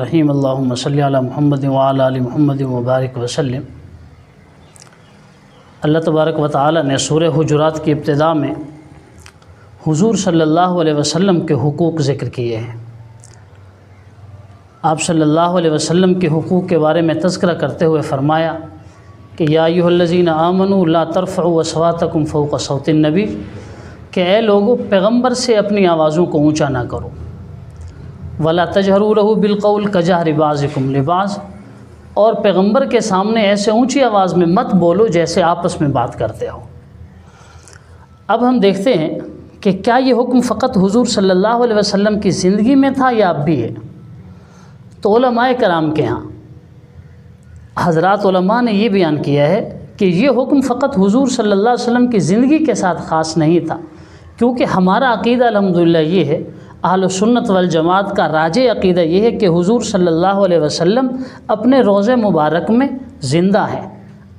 رحیم اللہم صلی علی محمد وعلی آل محمد وبارک وسلم۔ اللہ تبارک و تعالی نے سورہ حجرات کی ابتدا میں حضور صلی اللہ علیہ وسلم کے حقوق ذکر کیے ہیں۔ آپ صلی اللہ علیہ وسلم کے حقوق کے بارے میں تذکرہ کرتے ہوئے فرمایا کہ یا ایھا الذین آمنوا لا ترفعوا اصواتکم فوق صوت النبی، کہ اے لوگو پیغمبر سے اپنی آوازوں کو اونچا نہ کرو، ولا تجہروا لہ بالقول کجہر بعضکم لبعض، اور پیغمبر کے سامنے ایسے اونچی آواز میں مت بولو جیسے آپس میں بات کرتے ہو۔ اب ہم دیکھتے ہیں کہ کیا یہ حکم فقط حضور صلی اللہ علیہ وسلم کی زندگی میں تھا یا اب بھی ہے؟ تو علماء کرام کے ہاں حضرات علماء نے یہ بیان کیا ہے کہ یہ حکم فقط حضور صلی اللہ علیہ وسلم کی زندگی کے ساتھ خاص نہیں تھا، کیونکہ ہمارا عقیدہ الحمدللہ یہ ہے، اہل سنت والجماعت کا راجح عقیدہ یہ ہے کہ حضور صلی اللہ علیہ وسلم اپنے روضہ مبارک میں زندہ ہیں۔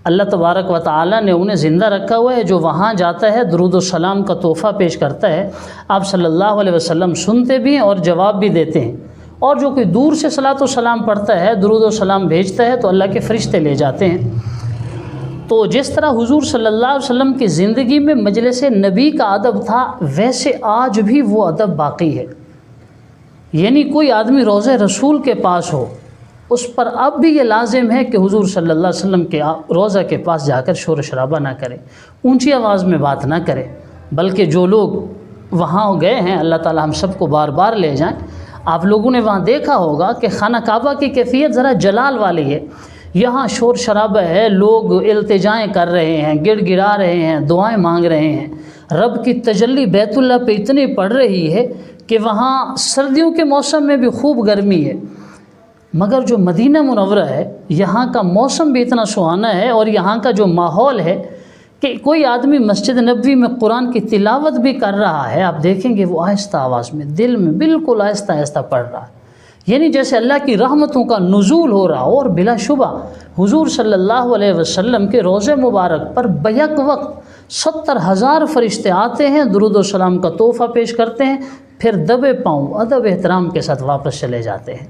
اللہ تبارک و تعالی نے انہیں زندہ رکھا ہوا ہے۔ جو وہاں جاتا ہے درود و سلام کا تحفہ پیش کرتا ہے، آپ صلی اللہ علیہ وسلم سنتے بھی ہیں اور جواب بھی دیتے ہیں، اور جو کوئی دور سے صلاۃ و سلام پڑھتا ہے، درود و سلام بھیجتا ہے، تو اللہ کے فرشتے لے جاتے ہیں۔ تو جس طرح حضور صلی اللہ علیہ وسلم کی زندگی میں مجلس نبی کا ادب تھا، ویسے آج بھی وہ ادب باقی ہے۔ یعنی کوئی آدمی روضہ رسول کے پاس ہو، اس پر اب بھی یہ لازم ہے کہ حضور صلی اللہ علیہ وسلم کے روضہ کے پاس جا کر شور و شرابہ نہ کرے، اونچی آواز میں بات نہ کرے، بلکہ جو لوگ وہاں گئے ہیں، اللہ تعالی ہم سب کو بار بار لے جائیں۔ آپ لوگوں نے وہاں دیکھا ہوگا کہ خانہ کعبہ کی کیفیت ذرا جلال والی ہے۔ یہاں شور شرابہ ہے، لوگ التجائیں کر رہے ہیں، گڑ گڑا رہے ہیں، دعائیں مانگ رہے ہیں، رب کی تجلی بیت اللہ پہ اتنی پڑ رہی ہے کہ وہاں سردیوں کے موسم میں بھی خوب گرمی ہے۔ مگر جو مدینہ منورہ ہے، یہاں کا موسم بھی اتنا سہانا ہے، اور یہاں کا جو ماحول ہے کہ کوئی آدمی مسجد نبوی میں قرآن کی تلاوت بھی کر رہا ہے، آپ دیکھیں گے وہ آہستہ آواز میں، دل میں بالکل آہستہ آہستہ پڑھ رہا ہے، یعنی جیسے اللہ کی رحمتوں کا نزول ہو رہا ہو۔ اور بلا شبہ حضور صلی اللہ علیہ وسلم کے روضہ مبارک پر بیک وقت 70,000 فرشتے آتے ہیں، درود و سلام کا تحفہ پیش کرتے ہیں، پھر دبے پاؤں ادب احترام کے ساتھ واپس چلے جاتے ہیں۔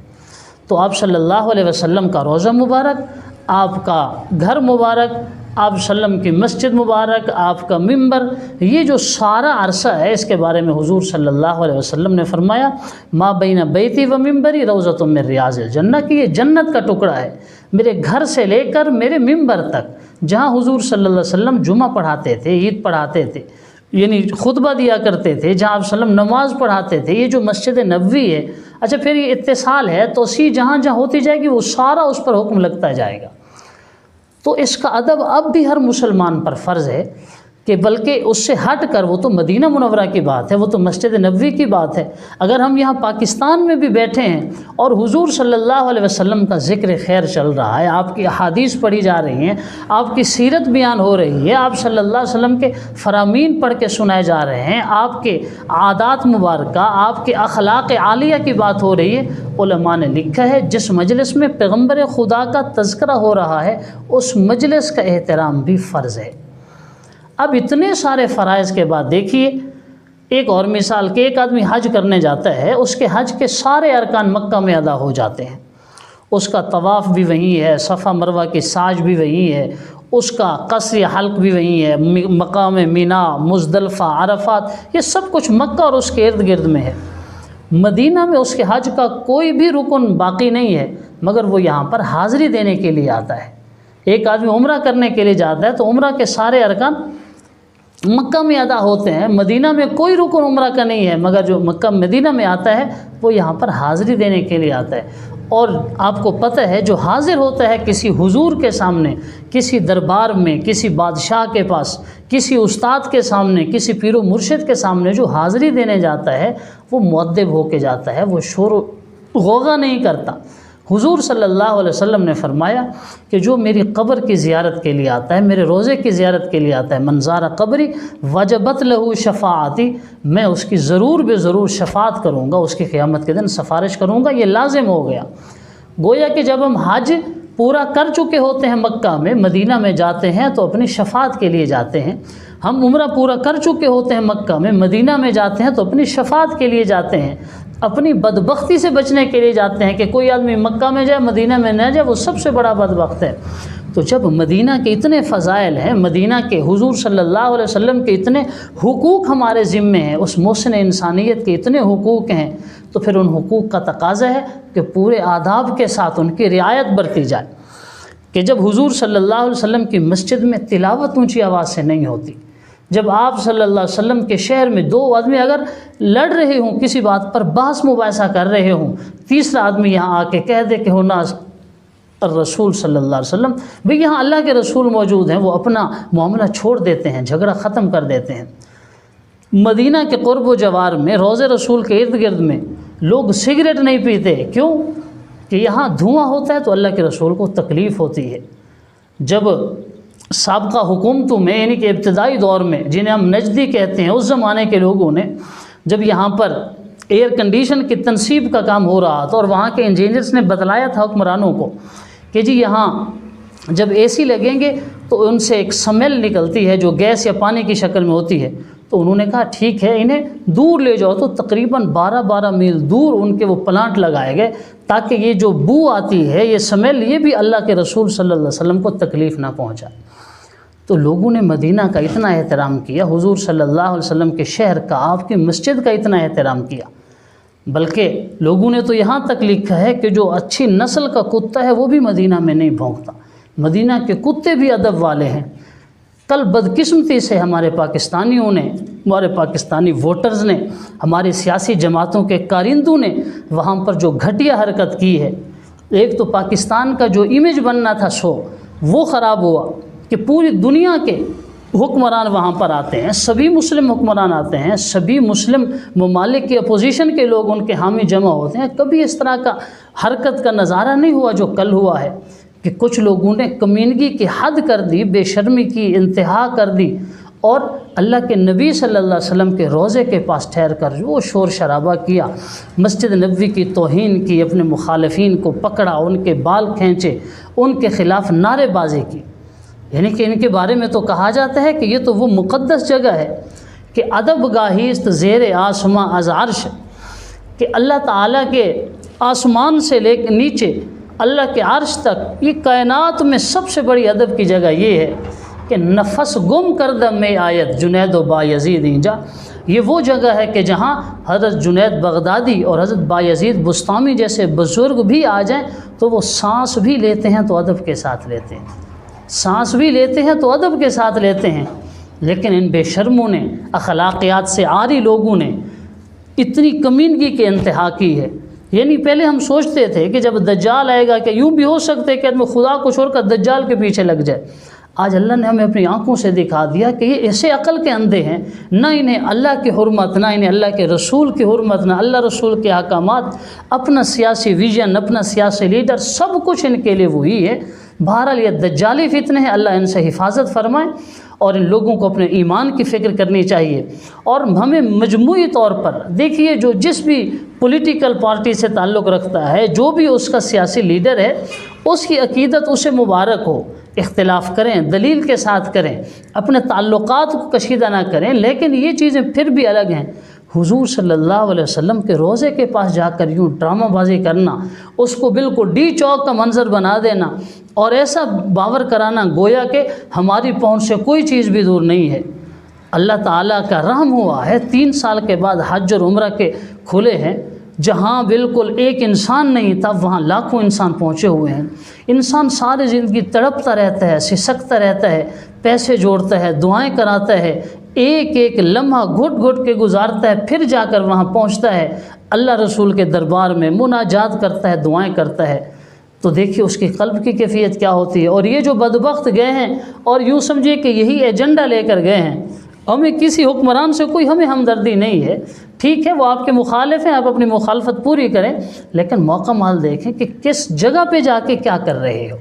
تو آپ صلی اللہ علیہ وسلم کا روضہ مبارک، آپ کا گھر مبارک، آپ وسلم کی مسجد مبارک، آپ کا منبر، یہ جو سارا عرصہ ہے، اس کے بارے میں حضور صلی اللہ علیہ وسلم نے فرمایا ما بین بیتی و منبری روضۃ من ریاض الجنہ، کہ یہ جنت کا ٹکڑا ہے، میرے گھر سے لے کر میرے منبر تک، جہاں حضور صلی اللہ علیہ وسلم جمعہ پڑھاتے تھے، عید پڑھاتے تھے، یعنی خطبہ دیا کرتے تھے، جہاں آپ وسلم نماز پڑھاتے تھے، یہ جو مسجد نبوی ہے، اچھا پھر یہ اتصال ہے، توسیع جہاں جہاں ہوتی جائے گی وہ سارا اس پر حکم لگتا جائے گا۔ تو اس کا ادب اب بھی ہر مسلمان پر فرض ہے کہ بلکہ اس سے ہٹ کر، وہ تو مدینہ منورہ کی بات ہے، وہ تو مسجد نبوی کی بات ہے، اگر ہم یہاں پاکستان میں بھی بیٹھے ہیں اور حضور صلی اللہ علیہ وسلم کا ذکر خیر چل رہا ہے، آپ کی احادیث پڑھی جا رہی ہیں، آپ کی سیرت بیان ہو رہی ہے، آپ صلی اللہ علیہ وسلم کے فرامین پڑھ کے سنائے جا رہے ہیں، آپ کے عادات مبارکہ، آپ کے اخلاق عالیہ کی بات ہو رہی ہے، علماء نے لکھا ہے جس مجلس میں پیغمبر خدا کا تذکرہ ہو رہا ہے، اس مجلس کا احترام بھی فرض ہے۔ اب اتنے سارے فرائض کے بعد دیکھیے ایک اور مثال کہ ایک آدمی حج کرنے جاتا ہے، اس کے حج کے سارے ارکان مکہ میں ادا ہو جاتے ہیں، اس کا طواف بھی وہیں ہے، صفا مروہ کی سعی بھی وہیں ہے، اس کا قصر حلق بھی وہیں ہے، مقام مینا، مزدلفہ، عرفات، یہ سب کچھ مکہ اور اس کے ارد گرد میں ہے۔ مدینہ میں اس کے حج کا کوئی بھی رکن باقی نہیں ہے، مگر وہ یہاں پر حاضری دینے کے لیے آتا ہے۔ ایک آدمی عمرہ کرنے کے لیے جاتا ہے تو عمرہ کے سارے ارکان مکہ میں ادا ہوتے ہیں، مدینہ میں کوئی رکن عمرہ کا نہیں ہے، مگر جو مکہ مدینہ میں آتا ہے وہ یہاں پر حاضری دینے کے لیے آتا ہے۔ اور آپ کو پتہ ہے جو حاضر ہوتا ہے کسی حضور کے سامنے، کسی دربار میں، کسی بادشاہ کے پاس، کسی استاد کے سامنے، کسی پیر و مرشد کے سامنے جو حاضری دینے جاتا ہے، وہ مؤدب ہو کے جاتا ہے، وہ شور و غوغا نہیں کرتا۔ حضور صلی اللہ علیہ وسلم نے فرمایا کہ جو میری قبر کی زیارت کے لیے آتا ہے، میرے روضے کی زیارت کے لیے آتا ہے، من زار قبری وجبت لہ شفاعتی، میں اس کی ضرور بے ضرور شفاعت کروں گا، اس کی قیامت کے دن سفارش کروں گا، یہ لازم ہو گیا۔ گویا کہ جب ہم حج پورا کر چکے ہوتے ہیں مکہ میں، مدینہ میں جاتے ہیں تو اپنی شفاعت کے لیے جاتے ہیں، ہم عمرہ پورا کر چکے ہوتے ہیں مکہ میں، مدینہ میں جاتے ہیں تو اپنی شفاعت کے لیے جاتے ہیں۔ اپنی بدبختی سے بچنے کے لیے جاتے ہیں کہ کوئی آدمی مکہ میں جائے مدینہ میں نہ جائے وہ سب سے بڑا بدبخت ہے۔ تو جب مدینہ کے اتنے فضائل ہیں، مدینہ کے حضور صلی اللہ علیہ وسلم کے اتنے حقوق ہمارے ذمے ہیں، اس محسن انسانیت کے اتنے حقوق ہیں، تو پھر ان حقوق کا تقاضا ہے کہ پورے آداب کے ساتھ ان کی رعایت برتی جائے۔ کہ جب حضور صلی اللہ علیہ وسلم کی مسجد میں تلاوت اونچی آواز سے نہیں ہوتی، جب آپ صلی اللہ علیہ وسلم کے شہر میں دو آدمی اگر لڑ رہے ہوں، کسی بات پر بحث مباحثہ کر رہے ہوں، تیسرا آدمی یہاں آ کے کہہ دے کہ ہونا الرسول صلی اللہ علیہ وسلم، بھئی یہاں اللہ کے رسول موجود ہیں، وہ اپنا معاملہ چھوڑ دیتے ہیں، جھگڑا ختم کر دیتے ہیں۔ مدینہ کے قرب و جوار میں روضہ رسول کے ارد گرد میں لوگ سگریٹ نہیں پیتے، کیوں؟ کہ یہاں دھواں ہوتا ہے تو اللہ کے رسول کو تکلیف ہوتی ہے۔ جب سابقہ حکومتوں میں یعنی کہ ابتدائی دور میں، جنہیں ہم نجدی کہتے ہیں، اس زمانے کے لوگوں نے جب یہاں پر ایئر کنڈیشن کی تنصیب کا کام ہو رہا تھا اور وہاں کے انجینئرز نے بتلایا تھا حکمرانوں کو کہ جی یہاں جب اے سی لگیں گے تو ان سے ایک سمیل نکلتی ہے جو گیس یا پانی کی شکل میں ہوتی ہے، تو انہوں نے کہا ٹھیک ہے انہیں دور لے جاؤ، تو تقریباً 12 میل دور ان کے وہ پلانٹ لگائے گئے تاکہ یہ جو بو آتی ہے، یہ سمیل، یہ بھی اللہ کے رسول صلی اللہ علیہ وسلم کو تکلیف نہ پہنچائے۔ تو لوگوں نے مدینہ کا اتنا احترام کیا، حضور صلی اللہ علیہ وسلم کے شہر کا، آپ کی مسجد کا اتنا احترام کیا، بلکہ لوگوں نے تو یہاں تک لکھا ہے کہ جو اچھی نسل کا کتا ہے وہ بھی مدینہ میں نہیں بھونکتا، مدینہ کے کتے بھی ادب والے ہیں۔ کل بدقسمتی سے ہمارے پاکستانیوں نے، ہمارے پاکستانی ووٹرز نے، ہماری سیاسی جماعتوں کے کارندوں نے وہاں پر جو گھٹیا حرکت کی ہے، ایک تو پاکستان کا جو امیج بننا تھا وہ خراب ہوا کہ پوری دنیا کے حکمران وہاں پر آتے ہیں، سبھی مسلم حکمران آتے ہیں، سبھی مسلم ممالک کے اپوزیشن کے لوگ ان کے حامی جمع ہوتے ہیں۔ کبھی اس طرح کا حرکت کا نظارہ نہیں ہوا جو کل ہوا ہے کہ کچھ لوگوں نے کمینگی کی حد کر دی، بے شرمی کی انتہا کر دی، اور اللہ کے نبی صلی اللہ علیہ وسلم کے روضے کے پاس ٹھہر کر وہ شور شرابہ کیا، مسجد نبوی کی توہین کی، اپنے مخالفین کو پکڑا، ان کے بال کھینچے، ان کے خلاف نعرے بازی کی۔ یعنی کہ ان کے بارے میں تو کہا جاتا ہے کہ یہ تو وہ مقدس جگہ ہے کہ ادب گاہیست زیر آسماں از عرش، کہ اللہ تعالیٰ کے آسمان سے لے کے نیچے اللہ کے عرش تک، یہ کائنات میں سب سے بڑی ادب کی جگہ یہ ہے کہ نفس گم کردہ میں آیت جنید و بایزید اینجا، یہ وہ جگہ ہے کہ جہاں حضرت جنید بغدادی اور حضرت بایزید بسطامی جیسے بزرگ بھی آ جائیں تو وہ سانس بھی لیتے ہیں تو ادب کے ساتھ لیتے ہیں، سانس بھی لیتے ہیں تو ادب کے ساتھ لیتے ہیں۔ لیکن ان بے شرموں نے، اخلاقیات سے عاری لوگوں نے اتنی کمینگی کے انتہا کی ہے۔ یعنی پہلے ہم سوچتے تھے کہ جب دجال آئے گا کہ یوں بھی ہو سکتے کہ آدمی خدا کو چھوڑ کر دجال کے پیچھے لگ جائے، آج اللہ نے ہمیں اپنی آنکھوں سے دکھا دیا کہ یہ ایسے عقل کے اندھے ہیں، نہ انہیں اللہ کی حرمت، نہ انہیں اللہ کے رسول کی حرمت، نہ اللہ رسول کے احکامات، اپنا سیاسی ویژن، اپنا سیاسی لیڈر، سب کچھ ان کے لیے وہی ہے۔ بہرحال یہ دجالی فتنے ہیں، اللہ ان سے حفاظت فرمائے، اور ان لوگوں کو اپنے ایمان کی فکر کرنی چاہیے۔ اور ہمیں مجموعی طور پر دیکھیے، جو جس بھی پولیٹیکل پارٹی سے تعلق رکھتا ہے، جو بھی اس کا سیاسی لیڈر ہے، اس کی عقیدت اسے مبارک ہو، اختلاف کریں، دلیل کے ساتھ کریں، اپنے تعلقات کو کشیدہ نہ کریں، لیکن یہ چیزیں پھر بھی الگ ہیں۔ حضور صلی اللہ علیہ وسلم کے روضے کے پاس جا کر یوں ڈرامہ بازی کرنا، اس کو بالکل ڈی چوک کا منظر بنا دینا، اور ایسا باور کرانا گویا کہ ہماری پہنچ سے کوئی چیز بھی دور نہیں ہے۔ اللہ تعالیٰ کا رحم ہوا ہے، 3 سال کے بعد حج اور عمرہ کے کھلے ہیں، جہاں بالکل ایک انسان نہیں تھا وہاں لاکھوں انسان پہنچے ہوئے ہیں۔ انسان ساری زندگی تڑپتا رہتا ہے، سسکتا رہتا ہے، پیسے جوڑتا ہے، دعائیں کراتا ہے، ایک ایک لمحہ گھٹ گھٹ کے گزارتا ہے، پھر جا کر وہاں پہنچتا ہے، اللہ رسول کے دربار میں مناجات کرتا ہے، دعائیں کرتا ہے۔ تو دیکھیے اس کی قلب کی کیفیت کیا ہوتی ہے۔ اور یہ جو بدبخت گئے ہیں اور یوں سمجھے کہ یہی ایجنڈا لے کر گئے ہیں، ہمیں کسی حکمران سے کوئی ہمیں ہمدردی نہیں ہے، ٹھیک ہے وہ آپ کے مخالف ہیں، آپ اپنی مخالفت پوری کریں، لیکن موقع مال دیکھیں کہ کس جگہ پہ جا کے کیا کر رہے ہو۔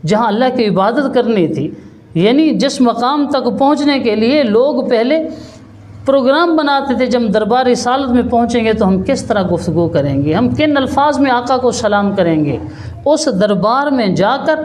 جہاں اللہ کی عبادت کرنی تھی، یعنی جس مقام تک پہنچنے کے لیے لوگ پہلے پروگرام بناتے تھے، جب دربار رسالت میں پہنچیں گے تو ہم کس طرح گفتگو کریں گے، ہم کن الفاظ میں آقا کو سلام کریں گے، اس دربار میں جا کر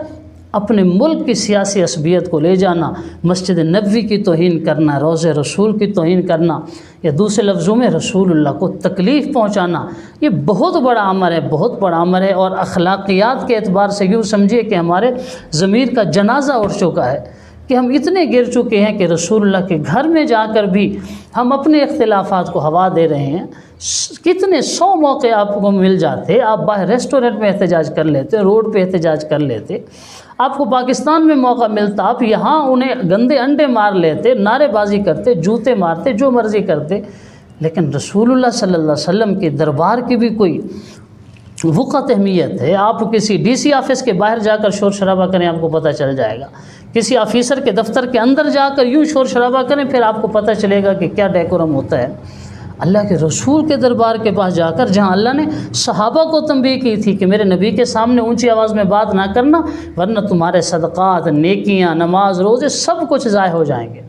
اپنے ملک کی سیاسی عصبیت کو لے جانا، مسجد نبوی کی توہین کرنا، روضہ رسول کی توہین کرنا، یا دوسرے لفظوں میں رسول اللہ کو تکلیف پہنچانا، یہ بہت بڑا عمل ہے، بہت بڑا عمل ہے۔ اور اخلاقیات کے اعتبار سے یوں سمجھیے کہ ہمارے ضمیر کا جنازہ اٹھ چکا ہے کہ ہم اتنے گر چکے ہیں کہ رسول اللہ کے گھر میں جا کر بھی ہم اپنے اختلافات کو ہوا دے رہے ہیں۔ کتنے 100 موقع آپ کو مل جاتے، آپ باہر ریسٹورنٹ میں احتجاج کر لیتے، روڈ پہ احتجاج کر لیتے، آپ کو پاکستان میں موقع ملتا، آپ یہاں انہیں گندے انڈے مار لیتے، نعرے بازی کرتے، جوتے مارتے، جو مرضی کرتے، لیکن رسول اللہ صلی اللہ علیہ وسلم کے دربار کی بھی کوئی وقت اہمیت ہے۔ آپ کسی ڈی سی آفس کے باہر جا کر شور شرابہ کریں، آپ کو پتہ چل جائے گا۔ کسی آفیسر کے دفتر کے اندر جا کر یوں شور شرابہ کریں، پھر آپ کو پتہ چلے گا کہ کیا ڈیکورم ہوتا ہے۔ اللہ کے رسول کے دربار کے پاس جا کر، جہاں اللہ نے صحابہ کو تنبیہ کی تھی کہ میرے نبی کے سامنے اونچی آواز میں بات نہ کرنا، ورنہ تمہارے صدقات، نیکیاں، نماز، روزے سب کچھ ضائع ہو جائیں گے۔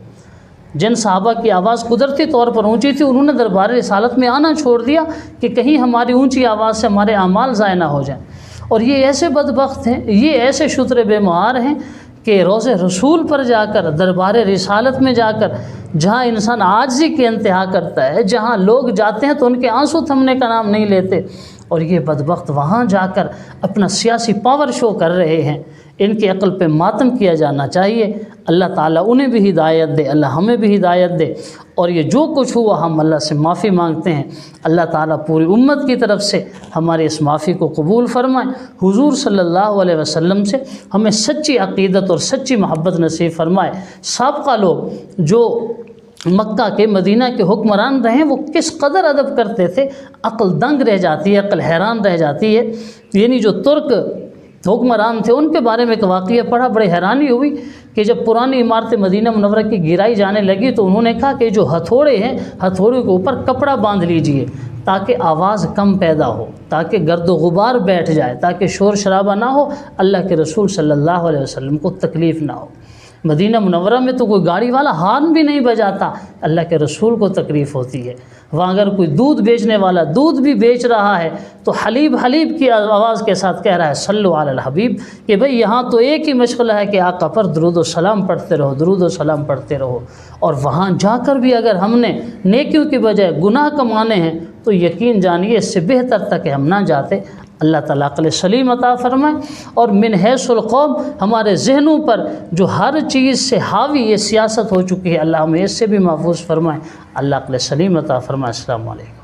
جن صحابہ کی آواز قدرتی طور پر اونچی تھی، انہوں نے دربار رسالت میں آنا چھوڑ دیا کہ کہیں ہماری اونچی آواز سے ہمارے اعمال ضائع نہ ہو جائیں۔ اور یہ ایسے بدبخت ہیں، یہ ایسے شتر بے مہار ہیں کہ روضہ رسول پر جا کر، دربار رسالت میں جا کر، جہاں انسان عاجزی کی انتہا کرتا ہے، جہاں لوگ جاتے ہیں تو ان کے آنسو تھمنے کا نام نہیں لیتے، اور یہ بدبخت وہاں جا کر اپنا سیاسی پاور شو کر رہے ہیں۔ ان کی عقل پہ ماتم کیا جانا چاہیے۔ اللہ تعالیٰ انہیں بھی ہدایت دے، اللہ ہمیں بھی ہدایت دے، اور یہ جو کچھ ہوا ہم اللہ سے معافی مانگتے ہیں۔ اللہ تعالیٰ پوری امت کی طرف سے ہماری اس معافی کو قبول فرمائے۔ حضور صلی اللہ علیہ وسلم سے ہمیں سچی عقیدت اور سچی محبت نصیب فرمائے۔ سابقہ لوگ جو مکہ کے، مدینہ کے حکمران رہے، وہ کس قدر ادب کرتے تھے، عقل دنگ رہ جاتی ہے، عقل حیران رہ جاتی ہے۔ یعنی جو ترک حکمران تھے، ان کے بارے میں ایک واقعہ پڑھا، بڑی حیرانی ہوئی کہ جب پرانی عمارت مدینہ منورہ کی گرائی جانے لگی تو انہوں نے کہا کہ جو ہتھوڑے ہیں، ہتھوڑے کے اوپر کپڑا باندھ لیجئے تاکہ آواز کم پیدا ہو، تاکہ گرد و غبار بیٹھ جائے، تاکہ شور شرابہ نہ ہو، اللہ کے رسول صلی اللہ علیہ وسلم کو تکلیف نہ ہو۔ مدینہ منورہ میں تو کوئی گاڑی والا ہارن بھی نہیں بجاتا، اللہ کے رسول کو تکلیف ہوتی ہے۔ وہاں اگر کوئی دودھ بیچنے والا دودھ بھی بیچ رہا ہے تو حلیب حلیب کی آواز کے ساتھ کہہ رہا ہے صلو علی الحبیب، کہ بھئی یہاں تو ایک ہی مشغلہ ہے کہ آقا پر درود و سلام پڑھتے رہو، درود و سلام پڑھتے رہو۔ اور وہاں جا کر بھی اگر ہم نے نیکیوں کی بجائے گناہ کمانے ہیں تو یقین جانیے اس سے بہتر تک ہم نہ جاتے۔ اللہ تعالیٰ عقل سلیم عطا فرمائے، اور من حیث القوم ہمارے ذہنوں پر جو ہر چیز سے حاوی یہ سیاست ہو چکی ہے، اللہ ہمیں اس سے بھی محفوظ فرمائے۔ اللہ عقل سلیم عطا فرمائے۔ السلام علیکم۔